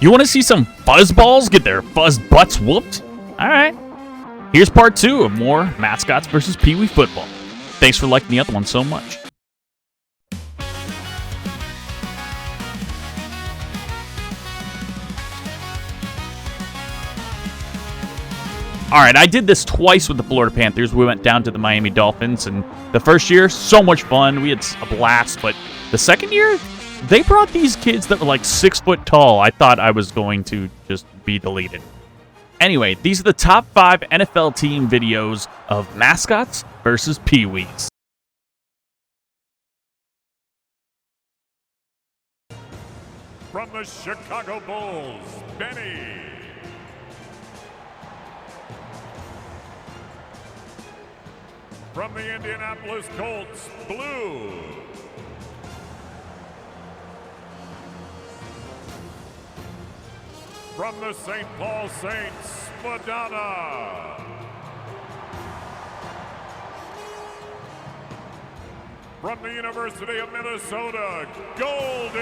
You want to see some fuzzballs get their fuzz butts whooped? All right. Here's part 2 of more Mascots versus Peewee football. Thanks for liking the other one so much. All right, I did this twice with the Florida Panthers. We went down to the Miami Dolphins, and the first year, so much fun. We had a blast, but the second year, they brought these kids that were like 6 foot tall. I thought I was going to just be deleted. Anyway, these are the top 5 NFL team videos of Mascots versus Peewees. From the Chicago Bulls, Benny. From the Indianapolis Colts, Blue. From the St. Paul Saints, Madonna. From the University of Minnesota, Goldie.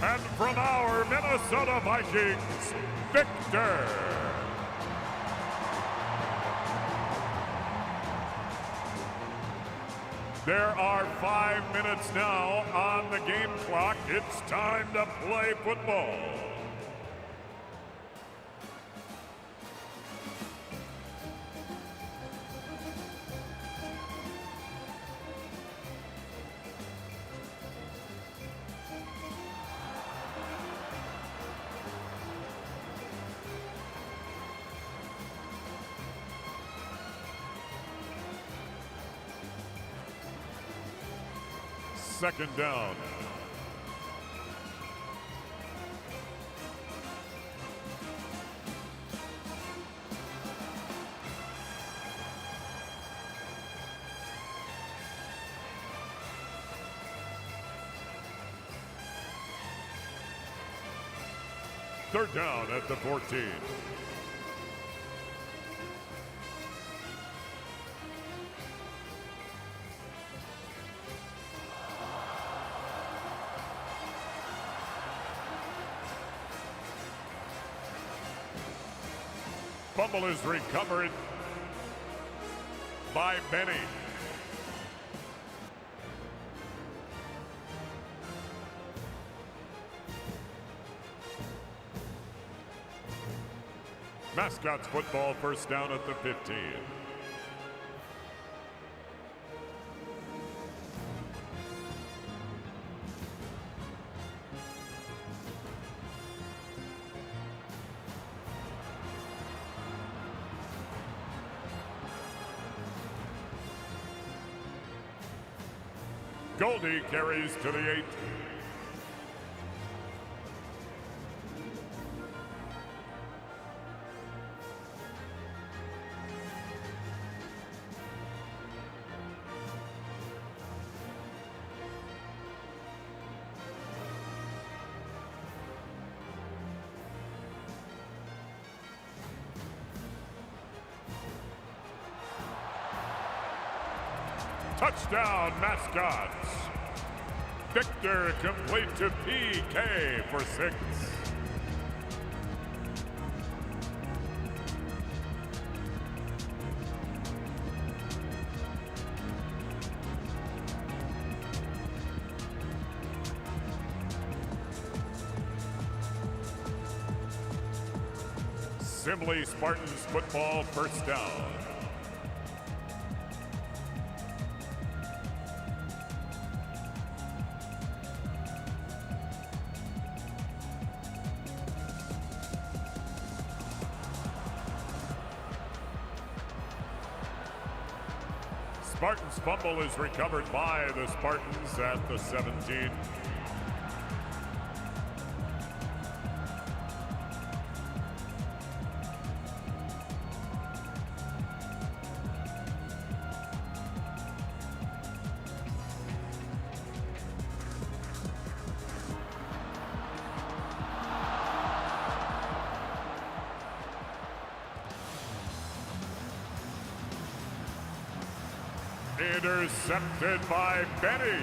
And from our Minnesota Vikings, Victor. There are 5 minutes now on the game clock. It's time to play football. Second down. Third down at the 14. Fumble is recovered by Benny. Mascots football, first down at the 15. Goldie carries to the 8. Touchdown, Mascots. Victor complete to PK for 6. Assembly Spartans football, first down. Spartans fumble is recovered by the Spartans at the 17. Intercepted by Benny.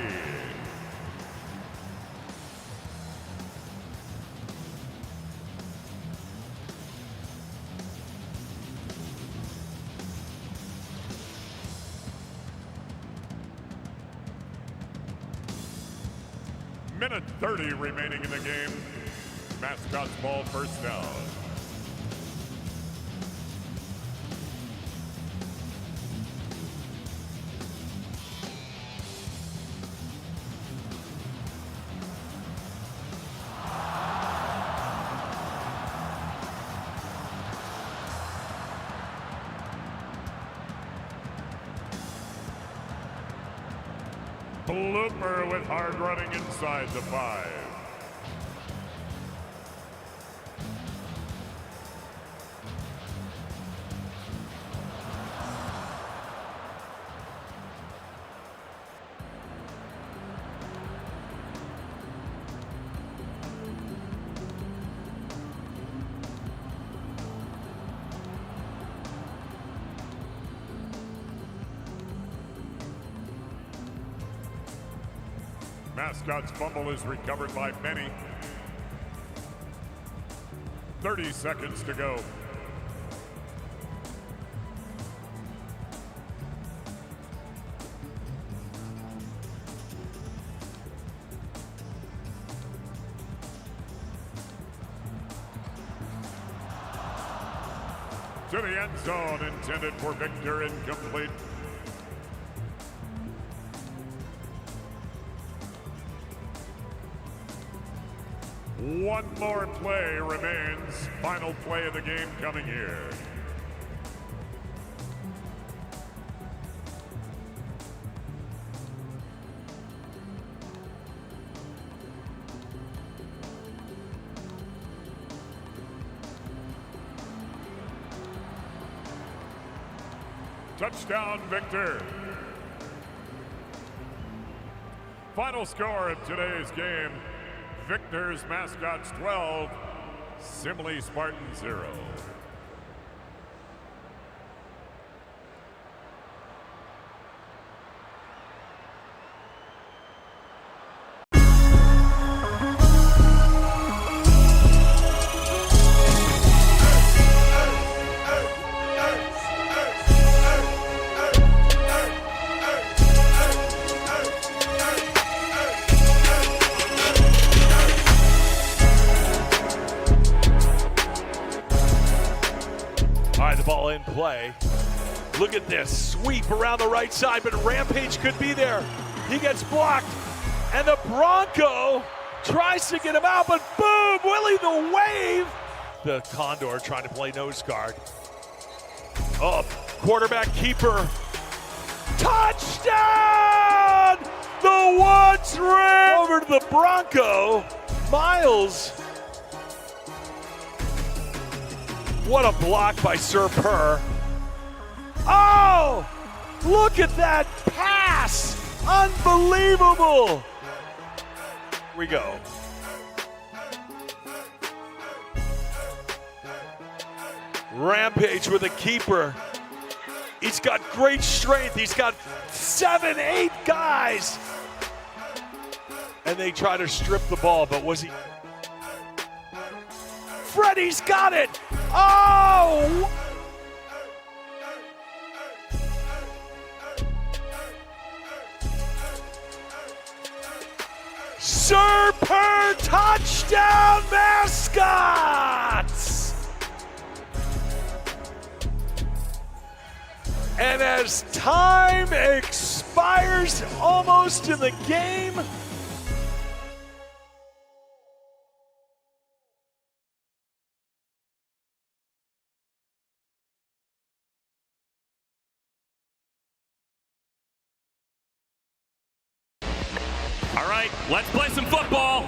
Minute 30 remaining in the game. Mascots Bowl first down. Blooper with hard running inside the 5. Mascot's fumble is recovered by Benny. 30 seconds to go. To the end zone, intended for Victor, incomplete. One more play remains. Final play of the game coming here. Touchdown, Victor. Final score of today's game. Victor's Mascots 12, Simile Spartans 0. The ball in play. Look at this sweep around the right side, but Rampage could be there. He gets blocked, and the Bronco tries to get him out, but boom, Willie the wave. The Condor trying to play nose guard. Oh, quarterback keeper. Touchdown! The Woods ran over to the Bronco. Miles. What a block by Sir Purr. Oh, look at that pass. Unbelievable. Here we go. Rampage with a keeper. He's got great strength. He's got 7, 8 guys. And they try to strip the ball, but was he? Freddie's got it. Oh! Sir Purr touchdown, Mascots! And as time expires almost in the game, all right, let's play some football.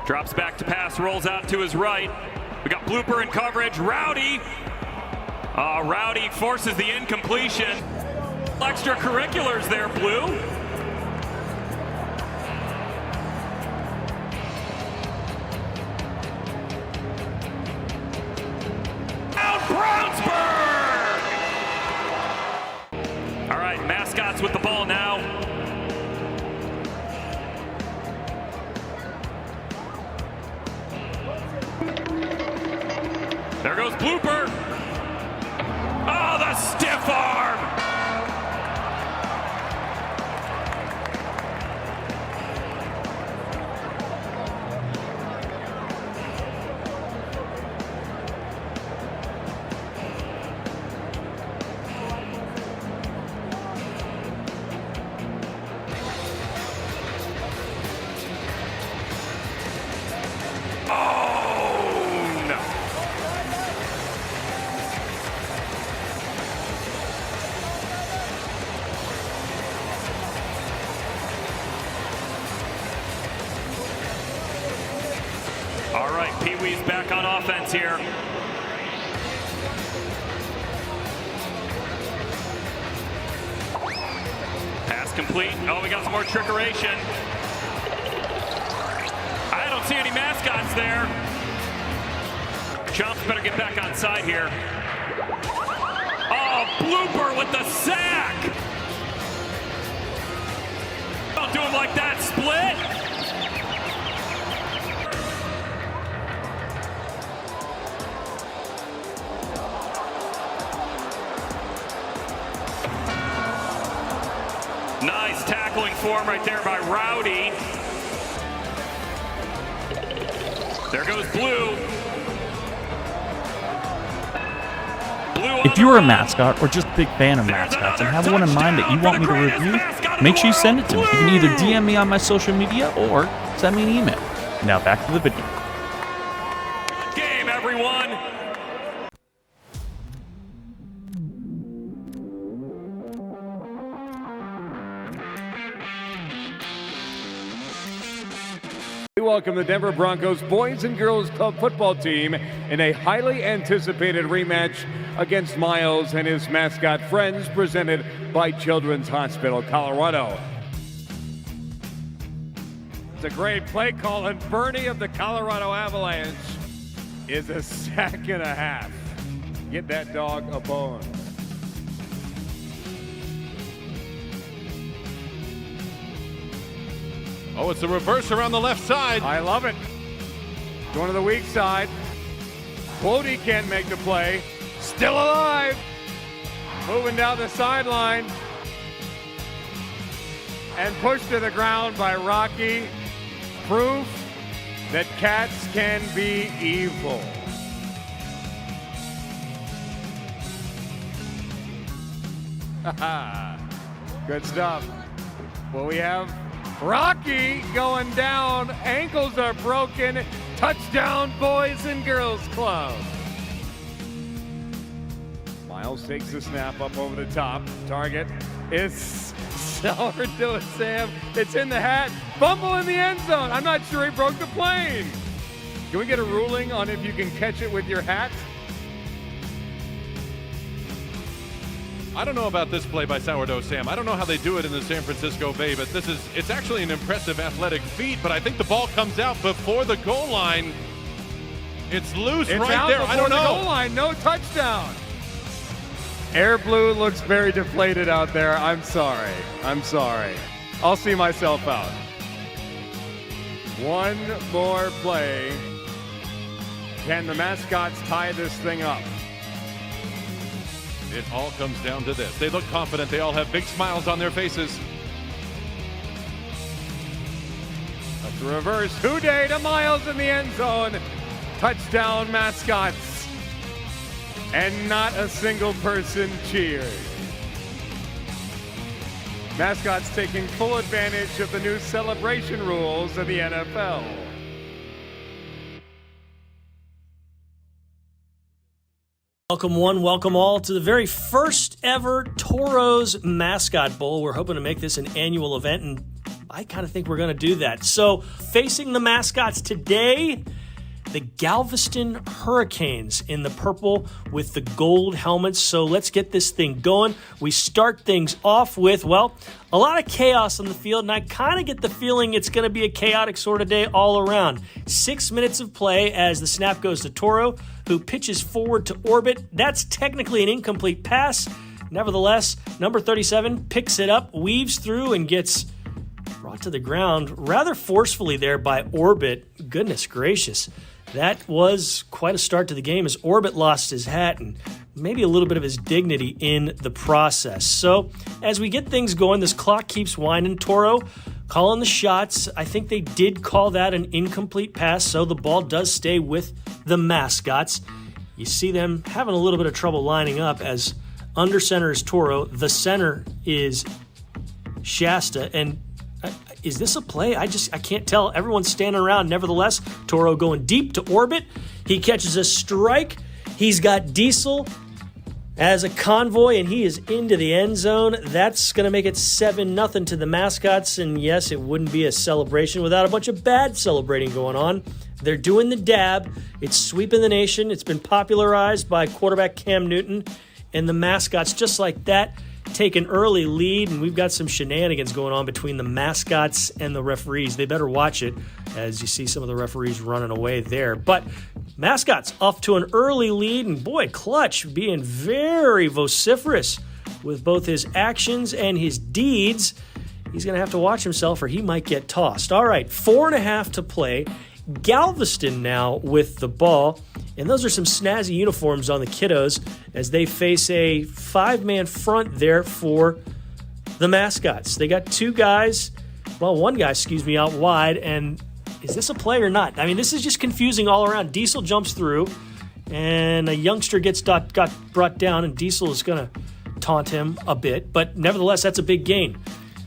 Drops back to pass, rolls out to his right. We got Blooper in coverage. Rowdy. Rowdy forces the incompletion. Extracurriculars there, Blue. Brownsburg! All right, Blooper. Oh, the stiff arm. All right, Peewee's back on offense here. Pass complete. Oh, we got some more trickeration. I don't see any mascots there. Chumps better get back on side here. Oh, Blooper with the sack. Don't do him like that, Split. Nice tackling form right there by Rowdy. There goes Blue. If you are a mascot or just a big fan of mascots and have one in mind that you want me to review, make sure you send it to me. You can either DM me on my social media or send me an email. Now back to the video. Good game, everyone. We welcome the Denver Broncos boys and girls club football team in a highly anticipated rematch against Miles and his mascot friends, presented by Children's Hospital, Colorado. It's a great play call, and Bernie of the Colorado Avalanche is a sack and a half. Get that dog a bone. Oh, it's a reverse around the left side. I love it. Going to the weak side. Quody can't make the play. Still alive. Moving down the sideline. And pushed to the ground by Rocky. Proof that cats can be evil. Good stuff. Well, we have Rocky going down. Ankles are broken. Touchdown, Boys and Girls Club. Miles takes the snap up over the top. Target is sourdough Sam. It's in the hat. Fumble in the end zone. I'm not sure he broke the plane. Can we get a ruling on if you can catch it with your hat? I don't know about this play by Sourdough Sam. I don't know how they do it in the San Francisco Bay, but it's actually an impressive athletic feat, but I think the ball comes out before the goal line. It's loose It's right out there. before I don't the know. goal line. No touchdown. Air Blue looks very deflated out there. I'm sorry. I'll see myself out. One more play. Can the Mascots tie this thing up? It all comes down to this. They look confident. They all have big smiles on their faces. That's the reverse. Houday to Miles in the end zone. Touchdown, Mascots. And not a single person cheered. Mascots taking full advantage of the new celebration rules of the NFL. Welcome one, welcome all to the very first ever Toros Mascot Bowl. We're hoping to make this an annual event, and I kind of think we're going to do that. So, facing the Mascots today, the Galveston Hurricanes in the purple with the gold helmets. So let's get this thing going. We start things off with, well, a lot of chaos on the field, and I kind of get the feeling it's going to be a chaotic sort of day all around. 6 minutes of play as the snap goes to Toro, who pitches forward to Orbit. That's technically an incomplete pass. Nevertheless, number 37 picks it up, weaves through, and gets brought to the ground rather forcefully there by Orbit. Goodness gracious. That was quite a start to the game as Orbit lost his hat and maybe a little bit of his dignity in the process. So as we get things going, this clock keeps winding. Toro calling the shots. I think they did call that an incomplete pass, so the ball does stay with the Mascots. You see them having a little bit of trouble lining up as under center is Toro. The center is Shasta. And is this a play? I can't tell. Everyone's standing around. Nevertheless, Toro going deep to Orbit. He catches a strike. He's got Diesel as a convoy, and he is into the end zone. That's going to make it 7-0 to the Mascots. And yes, it wouldn't be a celebration without a bunch of bad celebrating going on. They're doing the dab. It's sweeping the nation. It's been popularized by quarterback Cam Newton. And the Mascots, just like that, take an early lead, and we've got some shenanigans going on between the Mascots and the referees. They better watch it as you see some of the referees running away there. But Mascots off to an early lead, and boy, Clutch being very vociferous with both his actions and his deeds. He's going to have to watch himself or he might get tossed. All right, 4.5 to play. Galveston now with the ball. And those are some snazzy uniforms on the kiddos as they face a 5-man front there for the Mascots. They got one guy, out wide. And is this a play or not? I mean, this is just confusing all around. Diesel jumps through, and a youngster got brought down, and Diesel is going to taunt him a bit. But nevertheless, that's a big gain.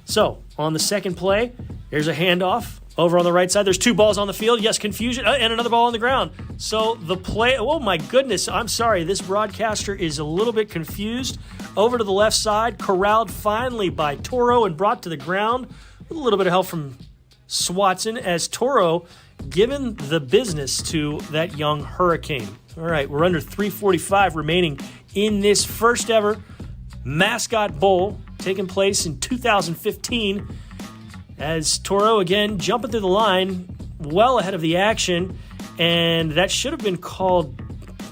So on the second play, here's a handoff. Over on the right side, there's 2 balls on the field. Yes, confusion, and another ball on the ground. So the play, oh my goodness, I'm sorry. This broadcaster is a little bit confused. Over to the left side, corralled finally by Toro and brought to the ground with a little bit of help from Swatson as Toro given the business to that young Hurricane. All right, we're under 3:45 remaining in this first ever Mascot Bowl taking place in 2015. As Toro, again, jumping through the line, well ahead of the action, and that should have been called,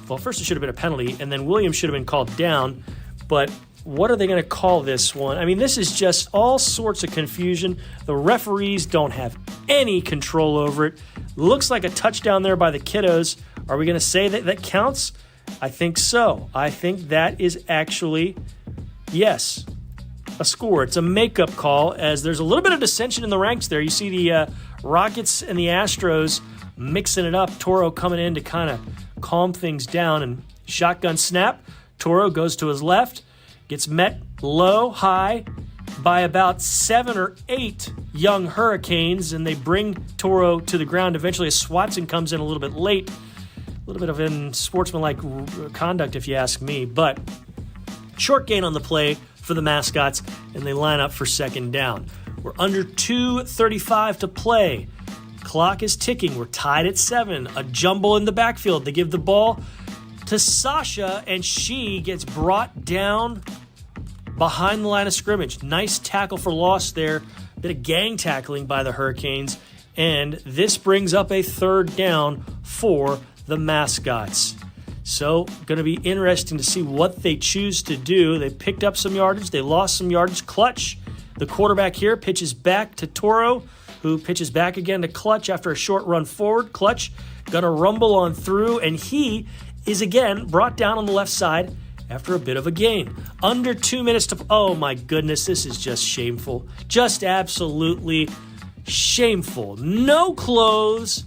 well, first it should have been a penalty, and then Williams should have been called down, but what are they going to call this one? I mean, this is just all sorts of confusion. The referees don't have any control over it. Looks like a touchdown there by the kiddos. Are we going to say that that counts? I think so. I think that is actually, yes, a score. It's a makeup call as there's a little bit of dissension in the ranks there. You see the Rockets and the Astros mixing it up. Toro coming in to kind of calm things down, and shotgun snap. Toro goes to his left, gets met low, high by about 7 or 8 young Hurricanes, and they bring Toro to the ground eventually as Swatson comes in a little bit late. A little bit of unsportsmanlike conduct if you ask me, but short gain on the play for the Mascots, and they line up for second down. We're under 2:35 to play. Clock is ticking. We're tied at 7. A jumble in the backfield. They give the ball to Sasha, and she gets brought down behind the line of scrimmage. Nice tackle for loss there. Bit of gang tackling by the Hurricanes, and this brings up a third down for the Mascots. So, going to be interesting to see what they choose to do. They picked up some yardage. They lost some yardage. Clutch, the quarterback here, pitches back to Toro, who pitches back again to Clutch after a short run forward. Clutch going to rumble on through, and he is again brought down on the left side after a bit of a gain. Under 2 minutes to... Oh, my goodness, this is just shameful. Just absolutely shameful. No clothes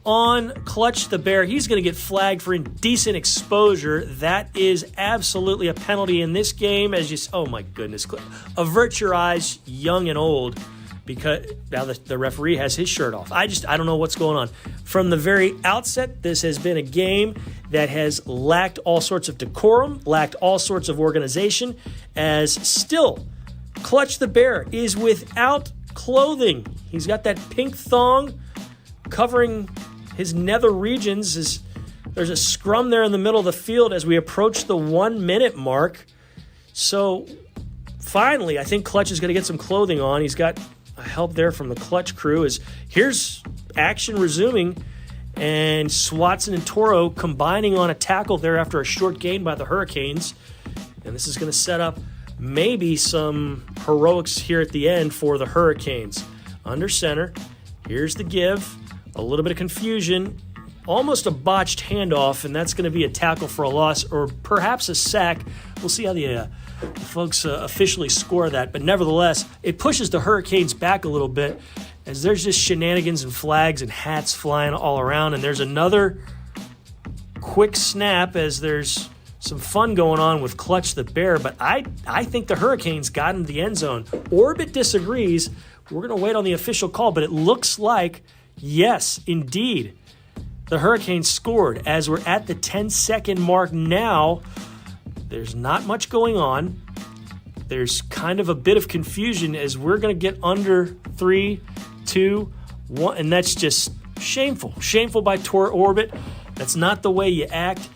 on Clutch the Bear. He's going to get flagged for indecent exposure. That is absolutely a penalty in this game. As you, oh my goodness, avert your eyes, young and old, because now the referee has his shirt off. I don't know what's going on. From the very outset, this has been a game that has lacked all sorts of decorum, lacked all sorts of organization, as still Clutch the Bear is without clothing. He's got that pink thong covering his nether regions. There's a scrum there in the middle of the field as we approach the 1 minute mark. So finally, I think Clutch is going to get some clothing on. He's got help there from the Clutch crew. Here's action resuming, and Swatson and Toro combining on a tackle there after a short gain by the Hurricanes. And this is going to set up maybe some heroics here at the end for the Hurricanes. Under center, here's the give. A little bit of confusion almost a botched handoff, and that's going to be a tackle for a loss or perhaps a sack. We'll see how the folks officially score that. But nevertheless, it pushes the Hurricanes back a little bit as there's just shenanigans and flags and hats flying all around. And there's another quick snap as there's some fun going on with Clutch the Bear. But I think the Hurricanes got into the end zone. Orbit disagrees. We're going to wait on the official call, but it looks like, yes, indeed, the Hurricanes scored. As we're at the 10-second mark now, there's not much going on. There's kind of a bit of confusion as we're going to get under 3, 2, 1, and that's just shameful. Shameful by Tor Orbit. That's not the way you act.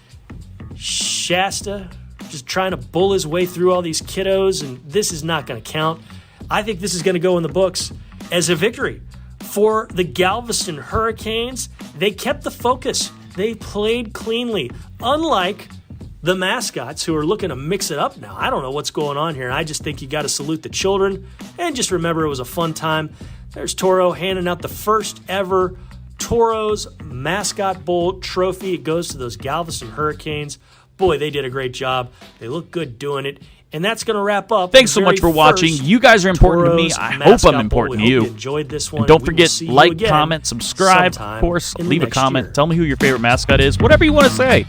Shasta just trying to bull his way through all these kiddos, and this is not going to count. I think this is going to go in the books as a victory for the Galveston Hurricanes. They kept the focus. They played cleanly, unlike the Mascots, who are looking to mix it up now. I don't know what's going on here, and I just think you got to salute the children and just remember it was a fun time. There's Toro handing out the first ever Toro's Mascot Bowl trophy. It goes to those Galveston Hurricanes. Boy, they did a great job. They look good doing it. And that's going to wrap up. Thanks so much for watching. You guys are important to me. I hope I'm important to you. Enjoyed this one. And don't forget, like, comment, subscribe. Of course, leave a comment. Tell me who your favorite mascot is. Whatever you want to say.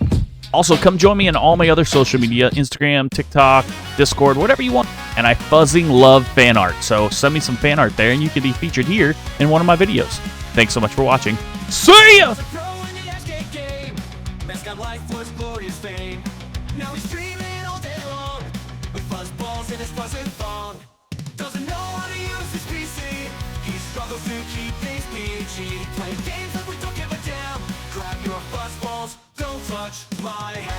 Also, come join me on all my other social media, Instagram, TikTok, Discord, whatever you want. And I fuzzing love fan art. So send me some fan art there, and you can be featured here in one of my videos. Thanks so much for watching. See ya! Mascot life was glorious fame. Now he's streaming all day long with fuzz balls in his fuzzy thong. Doesn't know how to use his PC. He struggles to keep things PG. Playing games like we don't give a damn. Grab your fuzz balls, don't touch my hand.